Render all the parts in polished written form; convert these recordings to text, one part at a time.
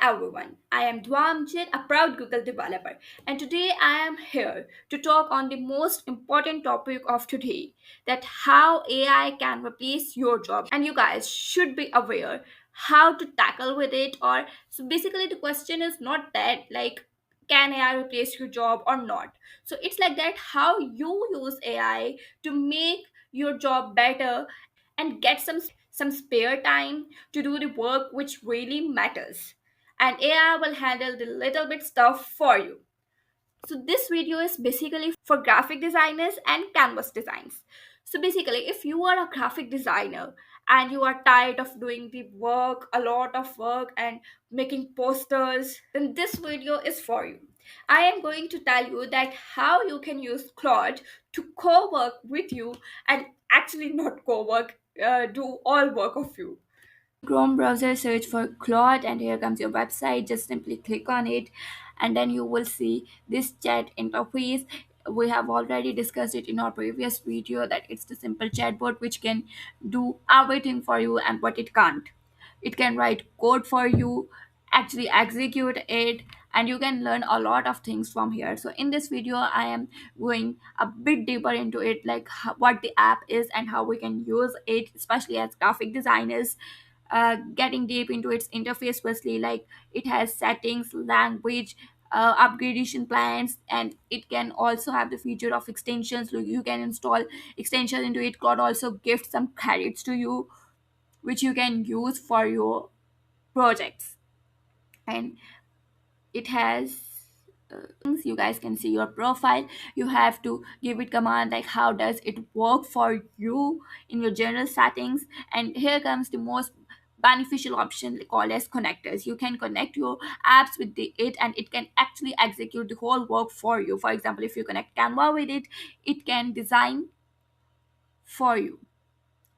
everyone, I am Dwamjit, a proud Google developer, and today I am here to talk on the most important topic of today, that how AI can replace your job. And you guys should be aware how to tackle with it. Or so basically the question is not that like can AI replace your job or not. So it's like that how you use AI to make your job better and get some spare time to do the work which really matters, and AI will handle the little bit stuff for you. So this video is basically for graphic designers and canvas designs. So basically, if you are a graphic designer and you are tired of doing the work, a lot of work and making posters, then this video is for you. I am going to tell you that how you can use Claude to co-work with you and actually not co-work, do all work of you. Chrome browser, search for Claude, and here comes your website. Just simply click on it, and then you will see this chat interface. We have already discussed it in our previous video that it's the simple chatbot which can do everything for you, and what it can't. It can write code for you, actually execute it, and you can learn a lot of things from here. So in this video I am going a bit deeper into it, like what the app is and how we can use it, especially as graphic designers. Getting deep into its interface, firstly, like it has settings, language, upgradation plans, and it can also have the feature of extensions. So you can install extensions into it. Cloud also gives some credits to you which you can use for your projects. And it has things. You guys can see your profile. You have to give it command like how does it work for you in your general settings. And here comes the most beneficial option called as connectors. You can connect your apps with it, and it can actually execute the whole work for you. For example, if you connect Canva with it, it can design for you.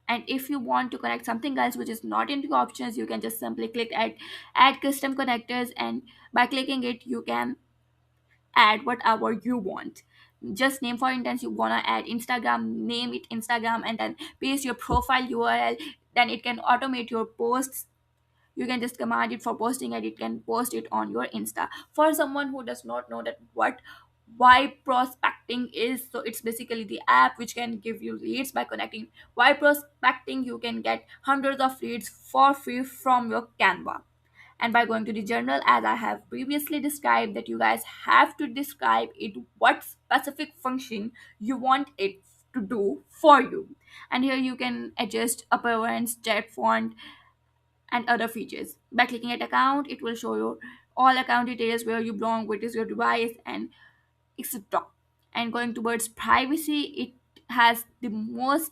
And if you want to connect something else which is not into options, you can just simply click add custom connectors, and by clicking it you can add whatever you want. Just name, for instance, you wanna add Instagram, name it Instagram, and then paste your profile URL. Then it can automate your posts. You can just command it for posting, and it can post it on your Insta. For someone who does not know that what why prospecting is, so it's basically the app which can give you leads. By connecting why prospecting, you can get hundreds of leads for free from your Canva. And by going to the journal, as I have previously described, that you guys have to describe it what specific function you want it to do for you. And here you can adjust appearance, chat font, and other features. By clicking at account, it will show you all account details, where you belong, what is your device, and etc. And going towards privacy, it has the most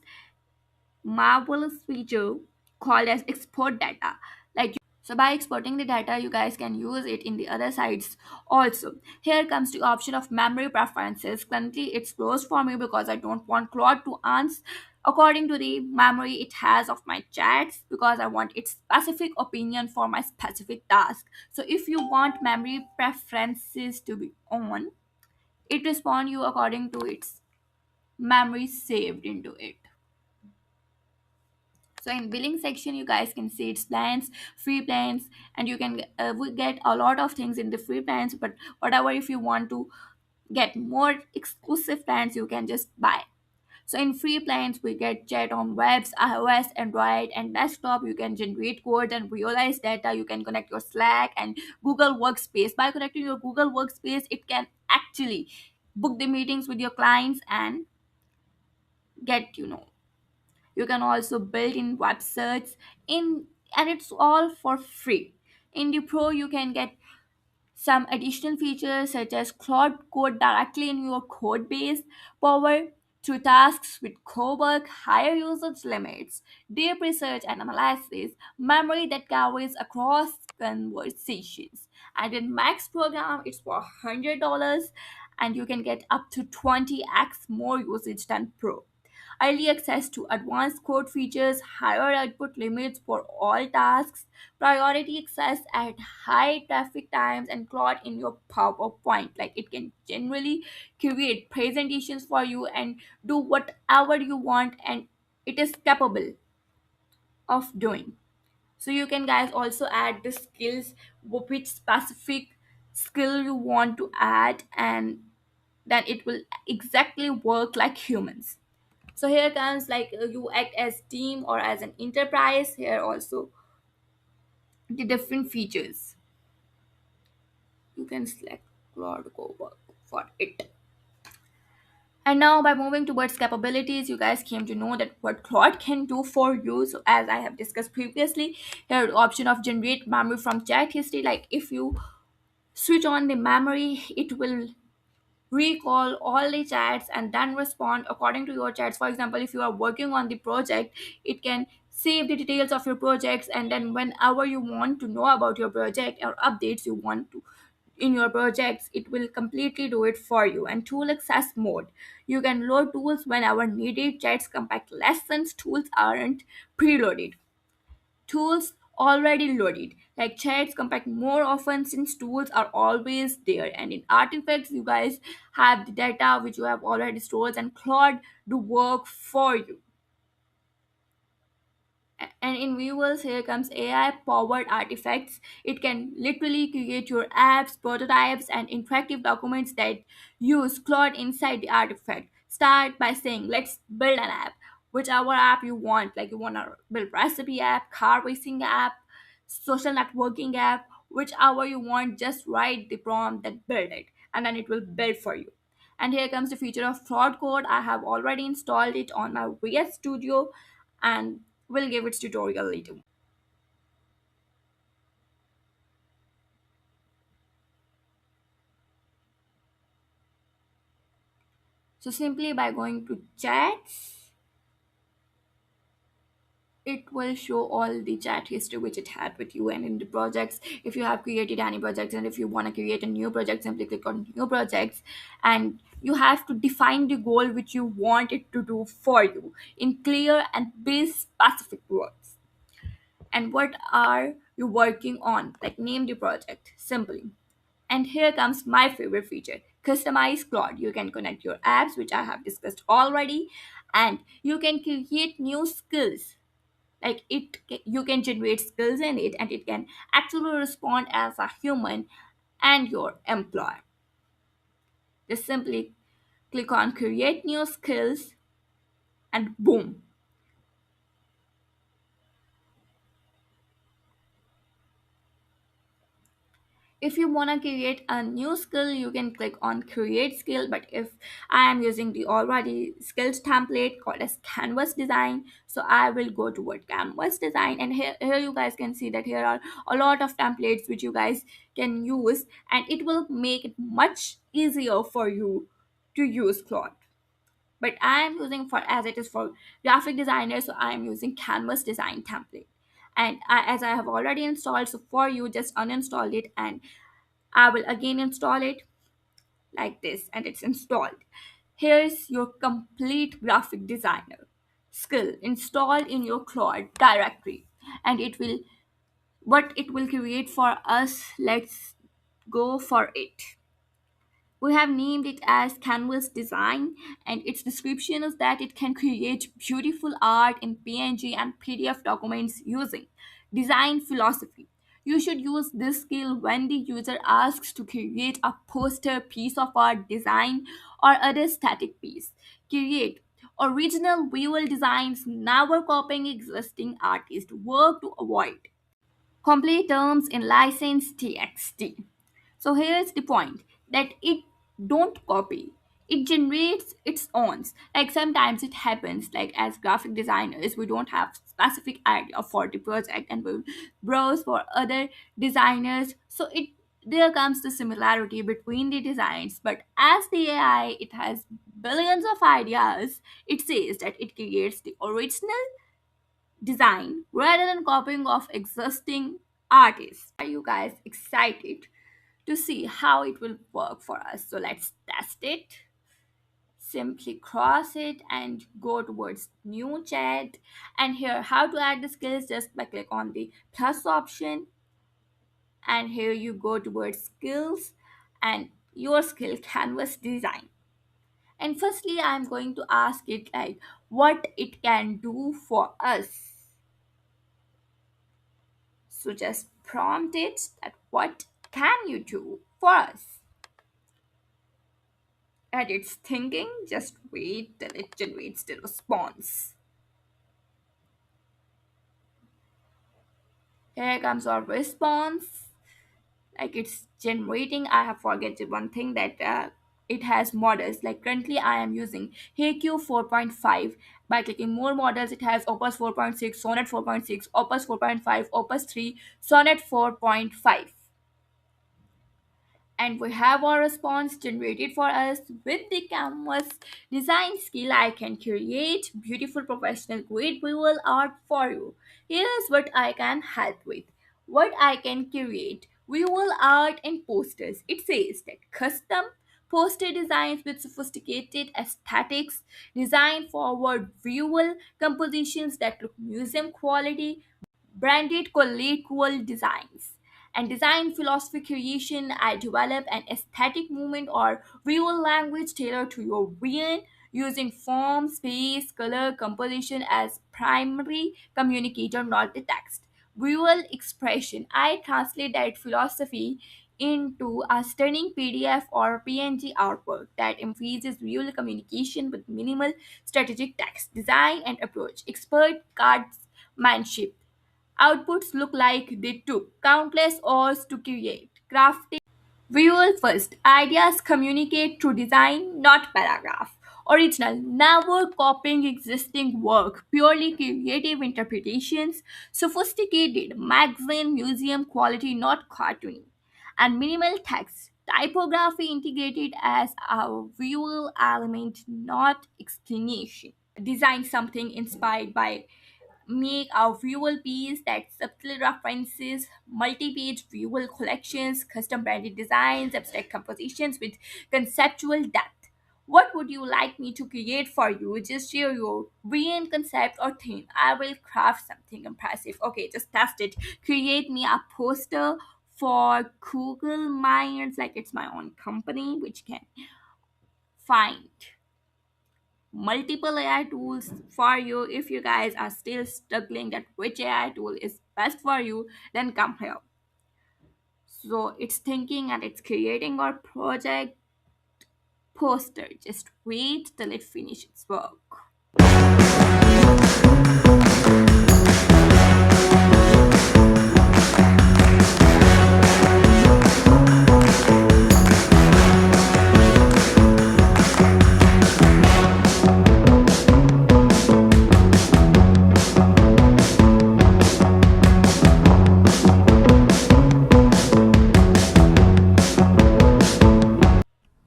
marvelous feature called as export data. Like, so by exporting the data, you guys can use it in the other sites also. Here comes the option of memory preferences. Currently it's closed for me because I don't want Claude to answer according to the memory it has of my chats, because I want its specific opinion for my specific task. So if you want memory preferences to be on, it respond you according to its memory saved into it. So in billing section, you guys can see its plans, free plans, and you can we get a lot of things in the free plans. But whatever, if you want to get more exclusive plans, you can just buy. So in free plans, we get chat on webs, iOS, Android, and desktop. You can generate code and realize data. You can connect your Slack and Google Workspace. By connecting your Google Workspace, it can actually book the meetings with your clients and get you can also build in websites in, and it's all for free. In the pro, you can get some additional features such as Claude code directly in your code base, power through tasks with Cowork, higher usage limits, deep research and analysis, memory that carries across conversations. And in Max program, it's for $100, and you can get up to 20x more usage than Pro. Early access to advanced code features, higher output limits for all tasks, priority access at high traffic times, and Claude in your PowerPoint. Like it can generally create presentations for you and do whatever you want, and it is capable of doing. So you can guys also add the skills, which specific skill you want to add, and then it will exactly work like humans. So here comes like you act as team or as an enterprise. Here also the different features. You can select Claude Cowork for it. And now by moving towards capabilities, you guys came to know that what Claude can do for you. So as I have discussed previously, here the option of generate memory from chat history. Like if you switch on the memory, it will recall all the chats and then respond according to your chats. For example, if you are working on the project, it can save the details of your projects, and then whenever you want to know about your project or updates you want to in your projects, it will completely do it for you. And tool access mode, you can load tools whenever needed. Chats compact lessons, tools aren't preloaded, tools already loaded. Like chats compact more often since tools are always there. And in artifacts, you guys have the data which you have already stored, and Claude do work for you. And in viewers, here comes AI powered artifacts. It can literally create your apps, prototypes, and interactive documents that use Claude inside the artifact. Start by saying, let's build an app, whichever app you want. Like you want to build recipe app, car racing app, social networking app, whichever you want. Just write the prompt that build it, and then it will build for you. And here comes the feature of fraud code. I have already installed it on my VS Studio, and will give its tutorial later. So simply by going to chats, it will show all the chat history which it had with you. And in the projects, if you have created any projects and if you want to create a new project, simply click on new projects, and you have to define the goal which you want it to do for you in clear and base specific words. And what are you working on? Like name the project simply. And here comes my favorite feature, customize Claude. You can connect your apps, which I have discussed already, and you can create new skills. Like you can generate skills in it, and it can actually respond as a human and your employer. Just simply click on create new skills, and boom. If you want to create a new skill, you can click on create skill. But if I am using the already skills template called as canvas design, so I will go toward canvas design. And here you guys can see that here are a lot of templates which you guys can use, and it will make it much easier for you to use Claude. But I am using, for as it is for graphic designers, so I am using canvas design template. And as I have already installed, so for you just uninstall it, and I will again install it like this, and it's installed. Here's your complete graphic designer skill installed in your Claude directory, and it will what it will create for us. Let's go for it. We have named it as Canvas Design, and its description is that it can create beautiful art in PNG and PDF documents using design philosophy. You should use this skill when the user asks to create a poster, piece of art, design, or other static piece. Create original visual designs, never copying existing artists. Work to avoid complete terms in license txt. So here's the point, that it don't copy, it generates its own. Like sometimes it happens, like as graphic designers we don't have specific idea for the project, and we browse for other designers, so it there comes the similarity between the designs. But as the AI, it has billions of ideas. It says that it creates the original design rather than copying of existing artists. Are you guys excited to see how it will work for us? So let's test it. Simply cross it and go towards new chat. And here, how to add the skills, just by click on the plus option, and here you go towards skills and your skill canvas design. And firstly, I'm going to ask it like what it can do for us. So just prompt it that what can you do for us? And it's thinking, just wait till it generates the response. Here comes our response. Like it's generating. I have forgotten one thing that it has models. Like currently I am using HeyQ 4.5. By clicking more models, it has Opus 4.6, Sonnet 4.6, Opus 4.5, Opus 3, Sonnet 4.5. And we have our response generated for us. With the canvas design skill, I can create beautiful professional grade visual art for you. Here's what I can help with. What I can create visual art and posters. It says that custom poster designs with sophisticated aesthetics, design forward visual compositions that look museum quality, branded collateral designs. And design philosophy creation, I develop an aesthetic movement or visual language tailored to your vision using form, space, color, composition as primary communicator, not the text. Visual expression, I translate that philosophy into a stunning PDF or PNG artwork that emphasizes visual communication with minimal strategic text. Design and approach, expert craftsmanship. Outputs look like they took countless hours to create. Crafting visual first. Ideas communicate through design, not paragraph. Original, never copying existing work, purely creative interpretations, sophisticated, magazine, museum quality, not cartoony. And minimal text, typography integrated as a visual element, not explanation. Design something inspired by make a visual piece that subtly references multi-page visual collections, custom branded designs, abstract compositions with conceptual depth. What would you like me to create for you? Just share your vision, concept, or theme. I will craft something impressive. Okay, just test it. Create me a poster for Google Minds, like it's my own company, which can find multiple AI tools for you. If you guys are still struggling that which AI tool is best for you, then come here. So it's thinking and it's creating our project poster. Just wait till it finishes work.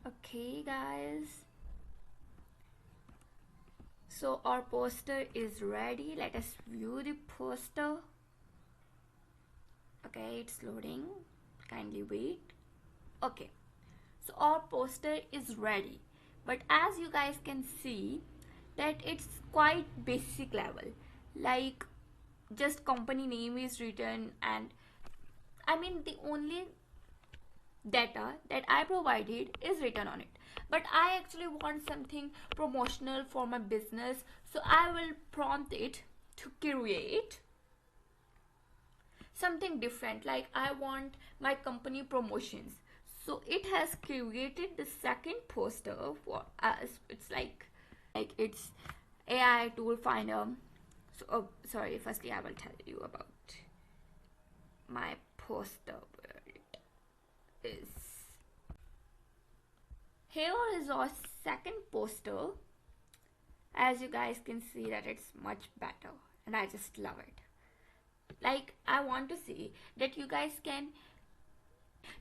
Okay guys, so our poster is ready. Let us view the poster. Okay, it's loading. Kindly wait. Okay, so our poster is ready, but as you guys can see that it's quite basic level, like just company name is written, and I mean the only data that I provided is written on it. But I actually want something promotional for my business, so I will prompt it to create something different. Like I want my company promotions, so it has created the second poster for us. It's like it's AI tool finder. So sorry, firstly I will tell you about my poster where it is. Here is our second poster. As you guys can see that it's much better and I just love it. Like I want to see that you guys can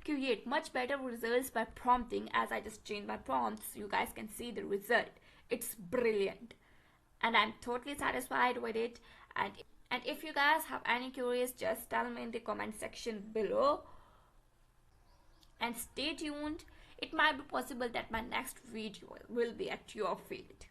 create much better results by prompting. As I just changed my prompts, you guys can see the result. It's brilliant and I'm totally satisfied with it. And if you guys have any queries, just tell me in the comment section below. And stay tuned, it might be possible that my next video will be at your field.